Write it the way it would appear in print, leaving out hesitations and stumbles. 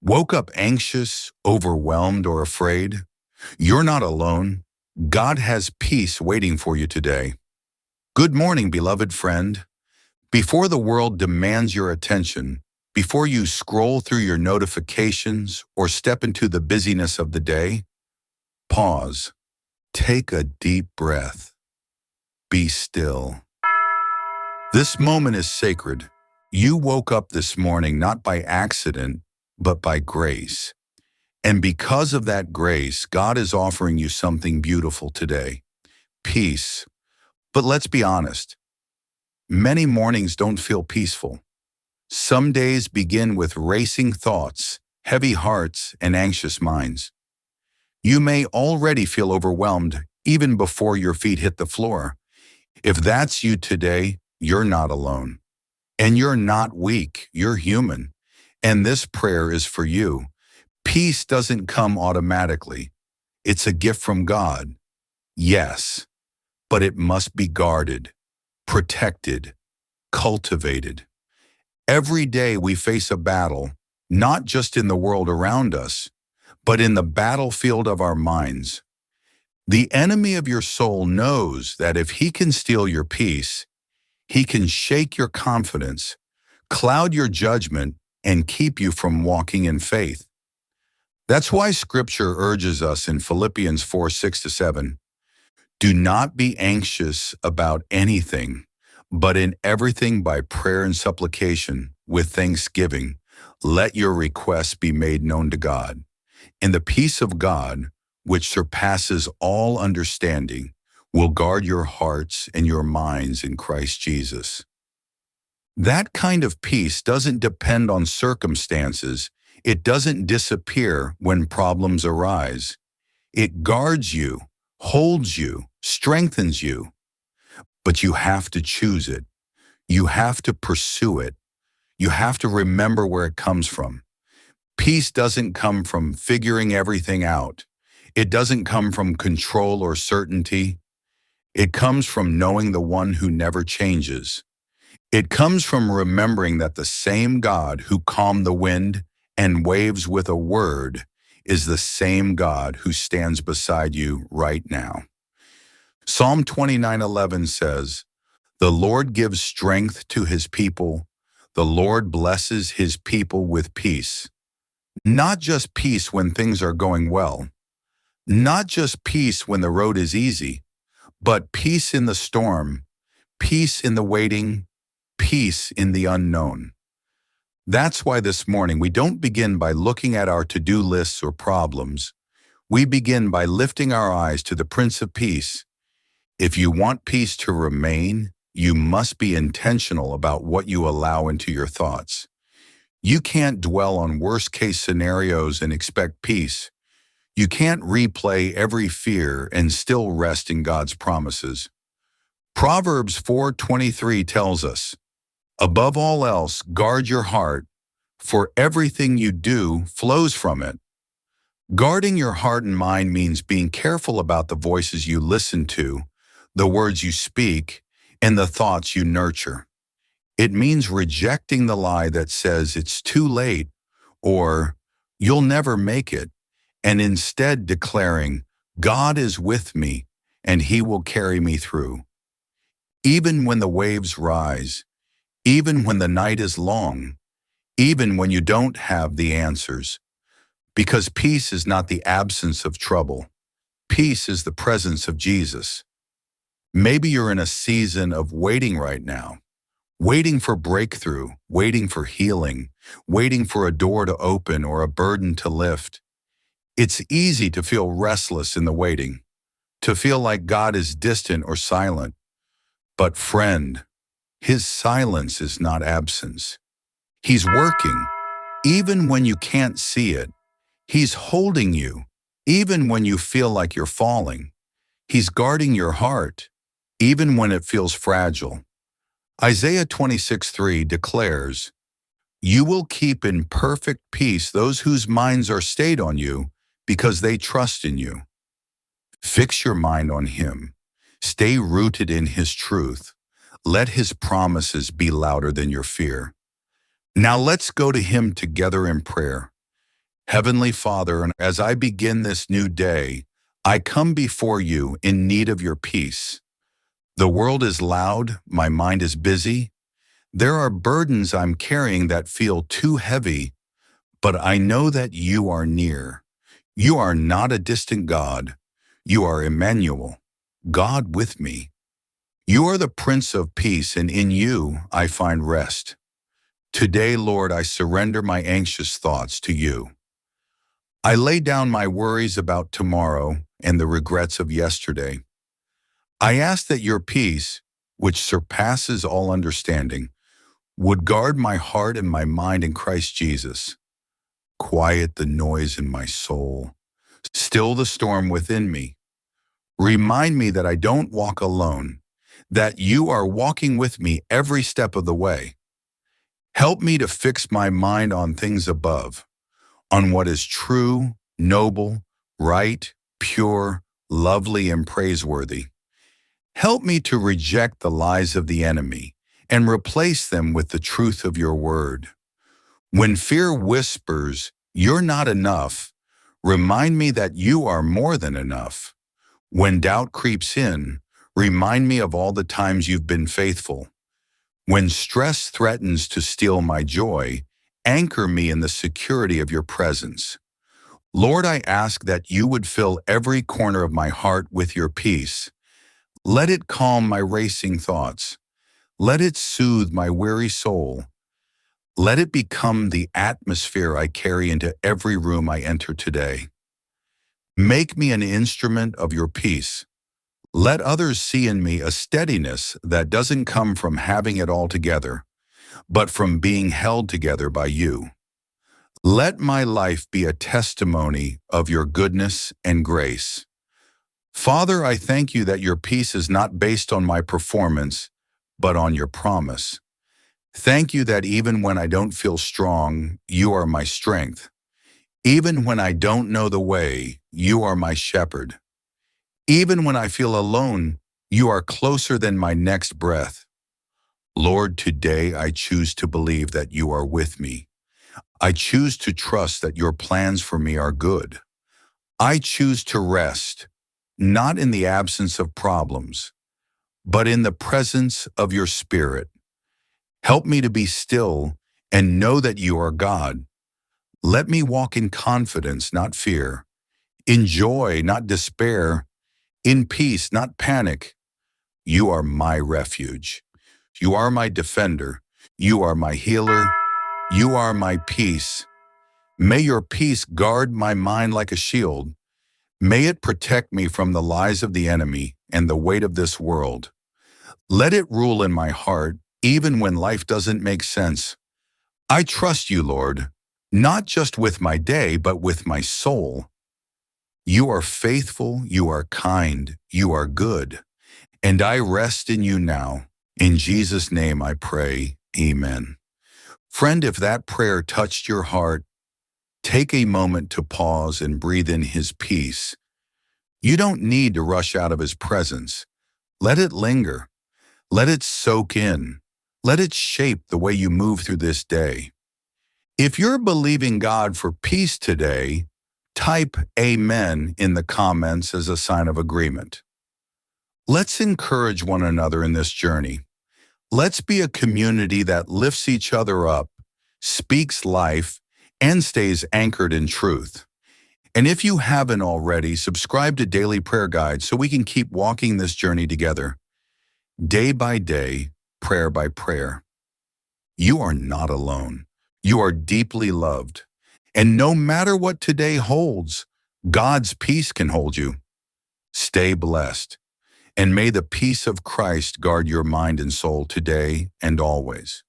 Woke up anxious, overwhelmed, or afraid? You're not alone. God has peace waiting for you today. Good morning, beloved friend. Before the world demands your attention, before you scroll through your notifications or step into the busyness of the day, pause. Take a deep breath. Be still. This moment is sacred. You woke up this morning not by accident, but by grace. And because of that grace, God is offering you something beautiful today. Peace. But let's be honest. Many mornings don't feel peaceful. Some days begin with racing thoughts, heavy hearts, and anxious minds. You may already feel overwhelmed even before your feet hit the floor. If that's you today, you're not alone. And you're not weak, you're human. And this prayer is for you. Peace doesn't come automatically. It's a gift from God. Yes, but it must be guarded, protected, cultivated. Every day we face a battle, not just in the world around us, but in the battlefield of our minds. The enemy of your soul knows that if he can steal your peace, he can shake your confidence, cloud your judgment, and keep you from walking in faith. That's why Scripture urges us in Philippians 4:6-7, do not be anxious about anything, but in everything by prayer and supplication, with thanksgiving, let your requests be made known to God. And the peace of God, which surpasses all understanding, will guard your hearts and your minds in Christ Jesus. That kind of peace doesn't depend on circumstances. It doesn't disappear when problems arise. It guards you, holds you, strengthens you. But you have to choose it. You have to pursue it. You have to remember where it comes from. Peace doesn't come from figuring everything out. It doesn't come from control or certainty. It comes from knowing the one who never changes. It comes from remembering that the same God who calmed the wind and waves with a word is the same God who stands beside you right now. Psalm 29:11 says, "The Lord gives strength to his people. The Lord blesses his people with peace." Not just peace when things are going well. Not just peace when the road is easy, but peace in the storm, peace in the waiting, peace in the unknown. That's why this morning we don't begin by looking at our to-do lists or problems. We begin by lifting our eyes to the Prince of Peace. If you want peace to remain, you must be intentional about what you allow into your thoughts. You can't dwell on worst-case scenarios and expect peace. You can't replay every fear and still rest in God's promises. Proverbs 4:23 tells us, "Above all else, guard your heart, for everything you do flows from it." Guarding your heart and mind means being careful about the voices you listen to, the words you speak, and the thoughts you nurture. It means rejecting the lie that says it's too late or you'll never make it, and instead declaring, God is with me and he will carry me through. Even when the waves rise, even when the night is long, even when you don't have the answers. Because peace is not the absence of trouble. Peace is the presence of Jesus. Maybe you're in a season of waiting right now, waiting for breakthrough, waiting for healing, waiting for a door to open or a burden to lift. It's easy to feel restless in the waiting, to feel like God is distant or silent. But friend, his silence is not absence. He's working, even when you can't see it. He's holding you, even when you feel like you're falling. He's guarding your heart, even when it feels fragile. Isaiah 26:3 declares, "You will keep in perfect peace those whose minds are stayed on you because they trust in you." Fix your mind on him. Stay rooted in his truth. Let his promises be louder than your fear. Now let's go to him together in prayer. Heavenly Father, and as I begin this new day, I come before you in need of your peace. The world is loud, my mind is busy. There are burdens I'm carrying that feel too heavy, but I know that you are near. You are not a distant God. You are Emmanuel, God with me. You are the Prince of Peace, and in you I find rest. Today, Lord, I surrender my anxious thoughts to you. I lay down my worries about tomorrow and the regrets of yesterday. I ask that your peace, which surpasses all understanding, would guard my heart and my mind in Christ Jesus. Quiet the noise in my soul. Still the storm within me. Remind me that I don't walk alone, that you are walking with me every step of the way. Help me to fix my mind on things above, on what is true, noble, right, pure, lovely, and praiseworthy. Help me to reject the lies of the enemy and replace them with the truth of your word. When fear whispers, "You're not enough," remind me that you are more than enough. When doubt creeps in, remind me of all the times you've been faithful. When stress threatens to steal my joy, anchor me in the security of your presence. Lord, I ask that you would fill every corner of my heart with your peace. Let it calm my racing thoughts. Let it soothe my weary soul. Let it become the atmosphere I carry into every room I enter today. Make me an instrument of your peace. Let others see in me a steadiness that doesn't come from having it all together, but from being held together by you. Let my life be a testimony of your goodness and grace. Father, I thank you that your peace is not based on my performance, but on your promise. Thank you that even when I don't feel strong, you are my strength. Even when I don't know the way, you are my shepherd. Even when I feel alone, you are closer than my next breath. Lord, today I choose to believe that you are with me. I choose to trust that your plans for me are good. I choose to rest, not in the absence of problems, but in the presence of your Spirit. Help me to be still and know that you are God. Let me walk in confidence, not fear, in joy, not despair, in peace, not panic. You are my refuge. You are my defender. You are my healer. You are my peace. May your peace guard my mind like a shield. May it protect me from the lies of the enemy and the weight of this world. Let it rule in my heart, even when life doesn't make sense. I trust you, Lord, not just with my day, but with my soul. You are faithful, you are kind, you are good, and I rest in you now. In Jesus' name I pray, amen. Friend, if that prayer touched your heart, take a moment to pause and breathe in his peace. You don't need to rush out of his presence. Let it linger. Let it soak in. Let it shape the way you move through this day. If you're believing God for peace today, type Amen in the comments as a sign of agreement. Let's encourage one another in this journey. Let's be a community that lifts each other up, speaks life, and stays anchored in truth. And if you haven't already, subscribe to Daily Prayer Guide so we can keep walking this journey together, day by day, prayer by prayer. You are not alone. You are deeply loved. And no matter what today holds, God's peace can hold you. Stay blessed. And may the peace of Christ guard your mind and soul today and always.